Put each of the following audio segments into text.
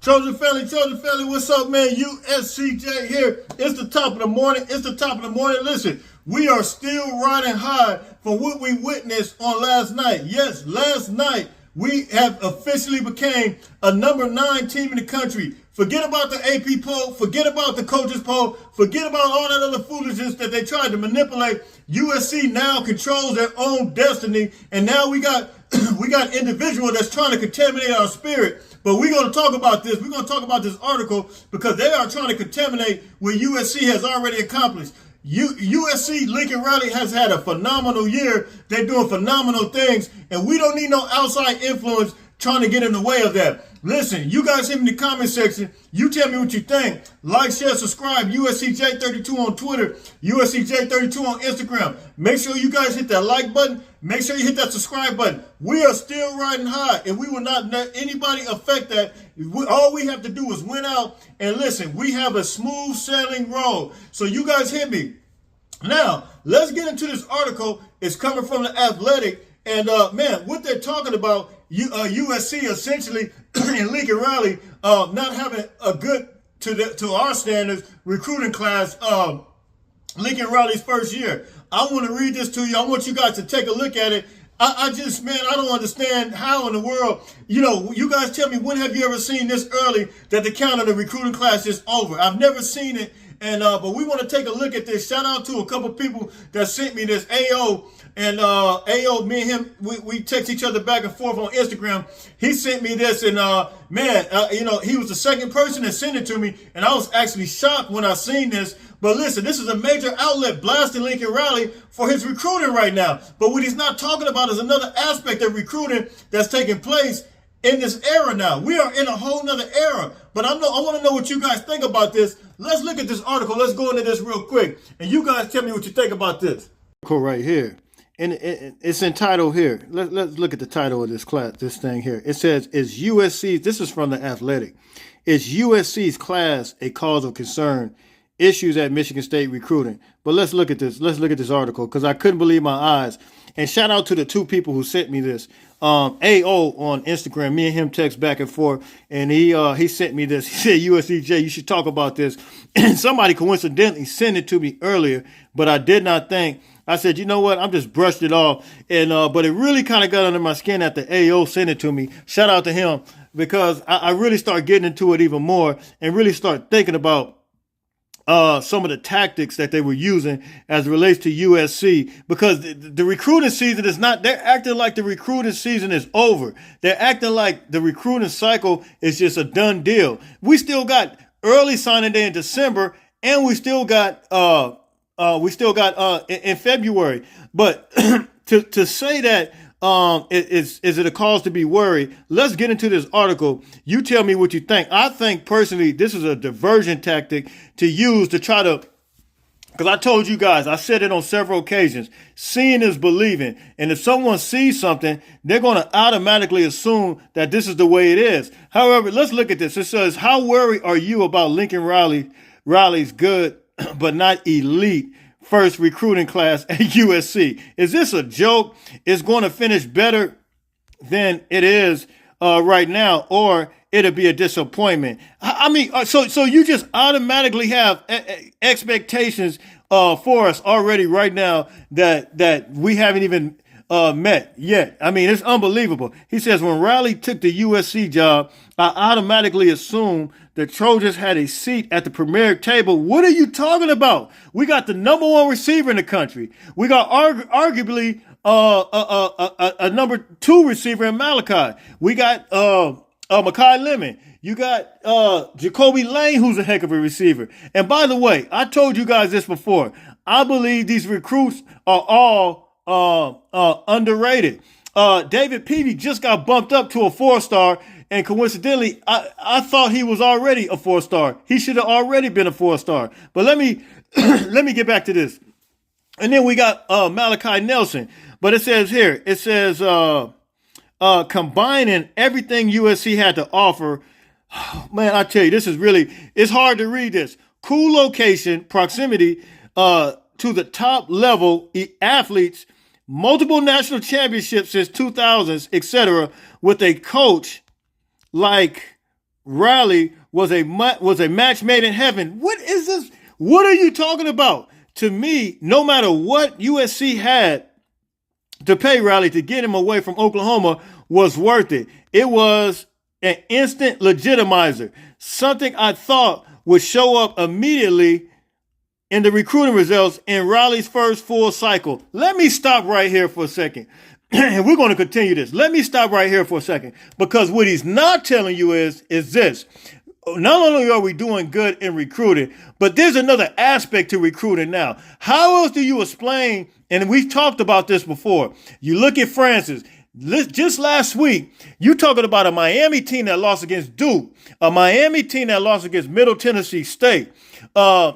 Trojan family, what's up, man? USCJ here. It's the top of the morning. Listen, we are still riding high for what we witnessed on last night. Yes, last night we have officially became a number 9 team in the country. Forget about the AP poll. Forget about the coaches poll. Forget about all that other foolishness that they tried to manipulate. USC now controls their own destiny, and now we got individual that's trying to contaminate our spirit. But we're going to talk about this. We're going to talk about this article because they are trying to contaminate what USC has already accomplished. USC Lincoln Riley has had a phenomenal year. They're doing phenomenal things, and we don't need no outside influence trying to get in the way of that. Listen, you guys hit me in the comment section. You tell me what you think. Like, share, subscribe. USCJ32 on Twitter. USCJ32 on Instagram. Make sure you guys hit that like button. Make sure you hit that subscribe button. We are still riding high, and we will not let anybody affect that. All we have to do is win out. And listen, we have a smooth sailing road. So you guys hit me. Now, let's get into this article. It's coming from The Athletic. And, man, what they're talking about, USC essentially and Lincoln Riley not having a good, to our standards, recruiting class Lincoln Riley's first year. I want to read this to you. I want you guys to take a look at it. I don't understand how in the world, you guys tell me, when have you ever seen this early that the count of the recruiting class is over? I've never seen it. And but we want to take a look at this. Shout out to a couple people that sent me this. AO and AO, me and him, we text each other back and forth on Instagram. He sent me this, and he was the second person that sent it to me, and I was actually shocked when I seen this. But listen, this is a major outlet blasting Lincoln Riley for his recruiting right now. But what he's not talking about is another aspect of recruiting that's taking place in this era now. We are in a whole nother era. But I want to know what you guys think about this. Let's look at this article. Let's go into this real quick. And you guys tell me what you think about this. Article right here. And it's entitled here. Let's look at the title of this thing here. It says, is USC's, this is from The Athletic, is USC's class a cause of concern? Issues at Michigan State recruiting. But let's look at this. Let's look at this article because I couldn't believe my eyes. And shout out to the two people who sent me this. AO on Instagram, me and him text back and forth, and he sent me this. He said, USCJ, you should talk about this. And somebody coincidentally sent it to me earlier, but I did not think. I said, you know what? I'm just brushed it off. And but it really kind of got under my skin after AO sent it to me. Shout out to him because I really start getting into it even more and really start thinking about some of the tactics that they were using as it relates to USC, because the recruiting season is not, they're acting like the recruiting season is over. They're acting like the recruiting cycle is just a done deal. We still got early signing day in December, and we still got in February. But to say that is it a cause to be worried? Let's get into this article. You tell me what you think. I think personally this is a diversion tactic to use to try to, because I told you guys, I said it on several occasions, seeing is believing. And if someone sees something, they're going to automatically assume that this is the way it is. However, let's look at this. It says, how worried are you about Lincoln Riley's good but not elite first recruiting class at USC? Is this a joke? It's going to finish better than it is right now, or it'll be a disappointment. I mean, so you just automatically have expectations for us already right now that we haven't even met yet. I mean, it's unbelievable. He says, when Riley took the USC job, I automatically assumed the Trojans had a seat at the premier table. What are you talking about? We got the number 1 receiver in the country. We got arguably a number 2 receiver in Malachi. We got Makai Lemon. You got Jacoby Lane, who's a heck of a receiver. And by the way, I told you guys this before. I believe these recruits are all underrated. David Peavy just got bumped up to a 4-star, and coincidentally, I thought he was already a 4-star. He should have already been a 4-star. But let me get back to this. And then we got Malachi Nelson. But it says here, it says combining everything USC had to offer. Man, I tell you, this is really, it's hard to read this. Cool location, proximity to the top level athletes, multiple national championships since 2000s, etc. With a coach like Riley was a match made in heaven. What is this? What are you talking about? To me, no matter what USC had to pay Riley to get him away from Oklahoma was worth it. It was an instant legitimizer, something I thought would show up immediately in the recruiting results in Riley's first full cycle. Let me stop right here for a second. And we're going to continue this. Let me stop right here for a second, because what he's not telling you is this. Not only are we doing good in recruiting, but there's another aspect to recruiting now. How else do you explain, and we've talked about this before, you look at Francis. Just last week, you talking about a Miami team that lost against Duke, a Miami team that lost against Middle Tennessee State, a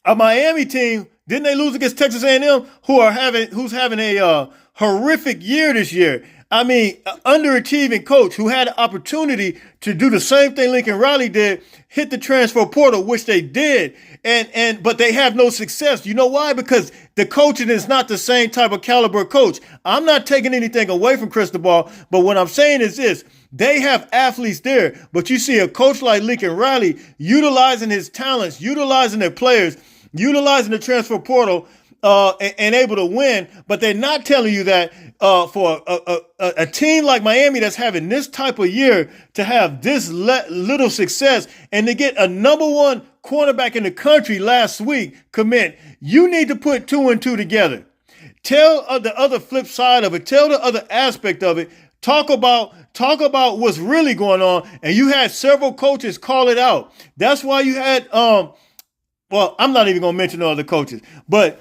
Miami team, didn't they lose against Texas A&M, who's having a horrific year this year? I mean, underachieving coach who had an opportunity to do the same thing Lincoln Riley did, hit the transfer portal, which they did, but they have no success. You know why? Because the coaching is not the same type of caliber coach. I'm not taking anything away from Cristobal, but what I'm saying is this. They have athletes there, but you see a coach like Lincoln Riley utilizing his talents, utilizing their players, utilizing the transfer portal, and able to win, but they're not telling you that for a team like Miami that's having this type of year to have this little success and to get a number one cornerback in the country last week commit, you need to put 2 and 2 together. Tell the other flip side of it. Tell the other aspect of it. Talk about what's really going on. And you had several coaches call it out. That's why you had well, I'm not even going to mention the other coaches, but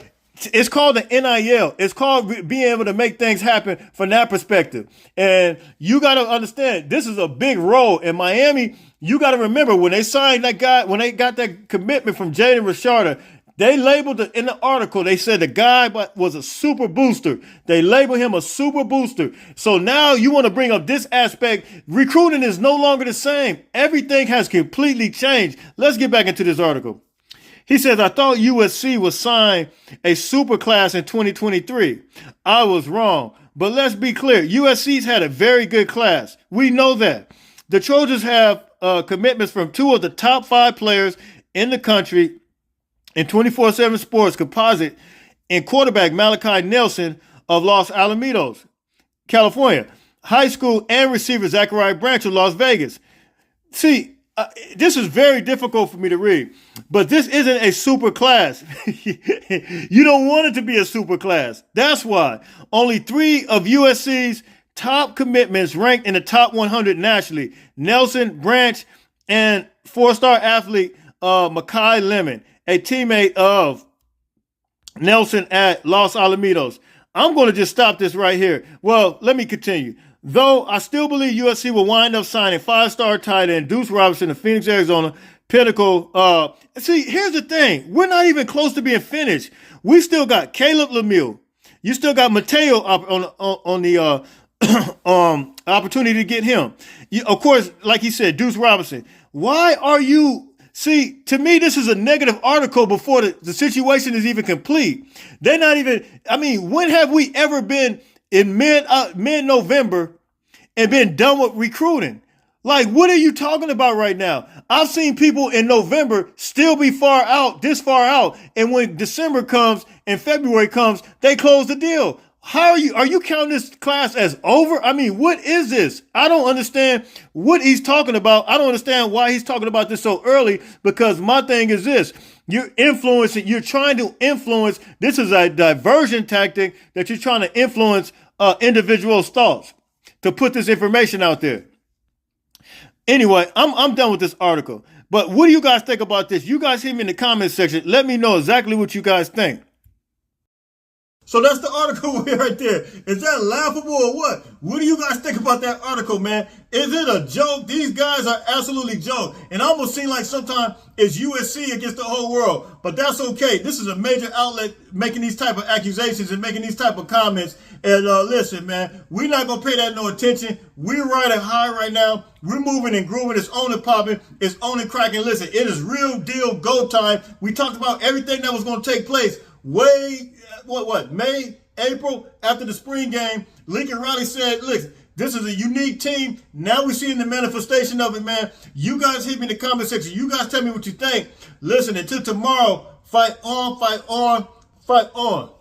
it's called the NIL. It's called being able to make things happen from that perspective. And you got to understand, this is a big role in Miami. You got to remember when they signed that guy, when they got that commitment from Jaden Rashada, they labeled it in the article. They said the guy was a super booster. They labeled him a super booster. So now you want to bring up this aspect. Recruiting is no longer the same. Everything has completely changed. Let's get back into this article. He says, I thought USC would sign a super class in 2023. I was wrong. But let's be clear. USC's had a very good class. We know that. The Trojans have commitments from 2 of the top 5 players in the country in 24/7 Sports composite in quarterback Malachi Nelson of Los Alamitos, California. High school and receiver Zachariah Branch of Las Vegas. See, this is very difficult for me to read, but this isn't a super class. You don't want it to be a super class. That's why only 3 of USC's top commitments ranked in the top 100 nationally. Nelson, Branch, and 4-star athlete Makai Lemon, a teammate of Nelson at Los Alamitos. I'm going to just stop this right here. Well, let me continue. Though I still believe USC will wind up signing 5-star tight end Deuce Robinson of Phoenix, Arizona, Pinnacle. See, here's the thing. We're not even close to being finished. We still got Caleb Lemieux. You still got Mateo on the opportunity to get him. Of course, like he said, Deuce Robinson. Why are you... See, to me, this is a negative article before the situation is even complete. They're not even... I mean, when have we ever been in mid-November and been done with recruiting? Like, what are you talking about right now? I've seen people in November still be this far out. And when December comes and February comes, they close the deal. Are you counting this class as over? I mean, what is this? I don't understand what he's talking about. I don't understand why he's talking about this so early, because my thing is this. You're trying to influence. This is a diversion tactic that you're trying to influence individuals' thoughts to put this information out there. Anyway, I'm done with this article. But what do you guys think about this? You guys hit me in the comments section. Let me know exactly what you guys think. So that's the article right there. Is that laughable or what? What do you guys think about that article, man? Is it a joke? These guys are absolutely joke. And it almost seems like sometimes it's USC against the whole world. But that's okay. This is a major outlet making these type of accusations and making these type of comments. And listen, man, we're not going to pay that no attention. We're riding high right now. We're moving and grooving. It's on and popping. It's on and cracking. Listen, it is real deal go time. We talked about everything that was going to take place May, April, after the spring game. Lincoln Riley said, look, this is a unique team. Now we're seeing the manifestation of it, man. You guys hit me in the comment section. You guys tell me what you think. Listen, until tomorrow, fight on, fight on, fight on.